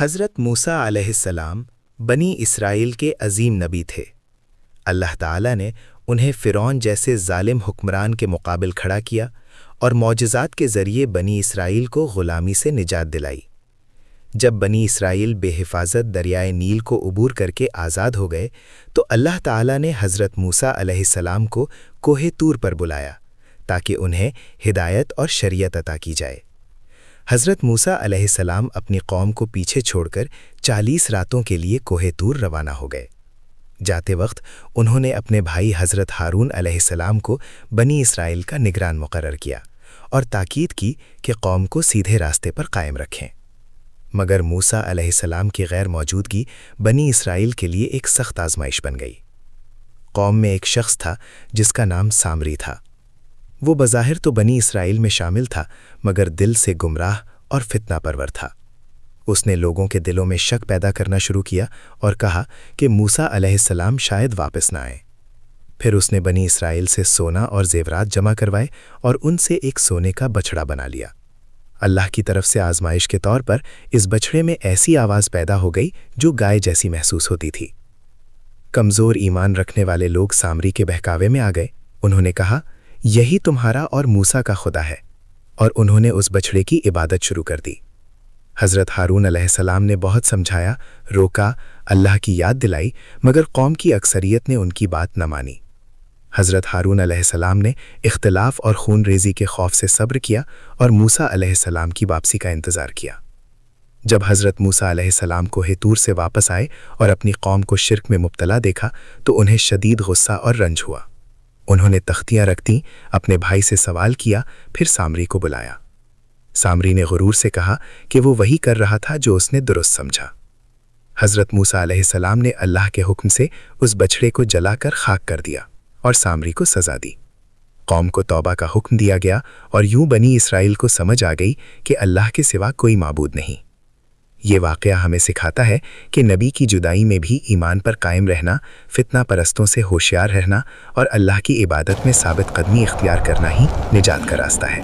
حضرت موسیٰ علیہ السلام بنی اسرائیل کے عظیم نبی تھے۔ اللہ تعالیٰ نے انہیں فرعون جیسے ظالم حکمران کے مقابل کھڑا کیا اور معجزات کے ذریعے بنی اسرائیل کو غلامی سے نجات دلائی۔ جب بنی اسرائیل بے حفاظت دریائے نیل کو عبور کر کے آزاد ہو گئے تو اللہ تعالیٰ نے حضرت موسیٰ علیہ السلام کو کوہ طور پر بلایا تاکہ انہیں ہدایت اور شریعت عطا کی جائے۔ حضرت موسیٰ علیہ السلام اپنی قوم کو پیچھے چھوڑ کر 40 راتوں کے لیے کوہ طور روانہ ہو گئے۔ جاتے وقت انہوں نے اپنے بھائی حضرت ہارون علیہ السلام کو بنی اسرائیل کا نگران مقرر کیا اور تاکید کی کہ قوم کو سیدھے راستے پر قائم رکھیں۔ مگر موسیٰ علیہ السلام کی غیر موجودگی بنی اسرائیل کے لیے ایک سخت آزمائش بن گئی۔ قوم میں ایک شخص تھا جس کا نام سامری تھا۔ وہ بظاہر تو بنی اسرائیل میں شامل تھا مگر دل سے گمراہ اور فتنہ پرور تھا۔ اس نے لوگوں کے دلوں میں شک پیدا کرنا شروع کیا اور کہا کہ موسیٰ علیہ السلام شاید واپس نہ آئیں۔ پھر اس نے بنی اسرائیل سے سونا اور زیورات جمع کروائے اور ان سے ایک سونے کا بچڑا بنا لیا۔ اللہ کی طرف سے آزمائش کے طور پر اس بچڑے میں ایسی آواز پیدا ہو گئی جو گائے جیسی محسوس ہوتی تھی۔ کمزور ایمان رکھنے والے لوگ سامری کے بہکاوے میں آ گئے۔ انہوں نے کہا، یہی تمہارا اور موسیٰ کا خدا ہے، اور انہوں نے اس بچڑے کی عبادت شروع کر دی۔ حضرت ہارون علیہ السلام نے بہت سمجھایا، روکا، اللہ کی یاد دلائی، مگر قوم کی اکثریت نے ان کی بات نہ مانی۔ حضرت ہارون علیہ السلام نے اختلاف اور خون ریزی کے خوف سے صبر کیا اور موسیٰ علیہ السلام کی واپسی کا انتظار کیا۔ جب حضرت موسیٰ علیہ السلام کوہ طور سے واپس آئے اور اپنی قوم کو شرک میں مبتلا دیکھا تو انہیں شدید غصہ اور رنج ہوا۔ انہوں نے تختیاں رکھ دیں، اپنے بھائی سے سوال کیا، پھر سامری کو بلایا۔ سامری نے غرور سے کہا کہ وہ وہی کر رہا تھا جو اس نے درست سمجھا۔ حضرت موسیٰ علیہ السلام نے اللہ کے حکم سے اس بچڑے کو جلا کر خاک کر دیا اور سامری کو سزا دی۔ قوم کو توبہ کا حکم دیا گیا اور یوں بنی اسرائیل کو سمجھ آ گئی کہ اللہ کے سوا کوئی معبود نہیں۔ یہ واقعہ ہمیں سکھاتا ہے کہ نبی کی جدائی میں بھی ایمان پر قائم رہنا، فتنہ پرستوں سے ہوشیار رہنا اور اللہ کی عبادت میں ثابت قدمی اختیار کرنا ہی نجات کا راستہ ہے۔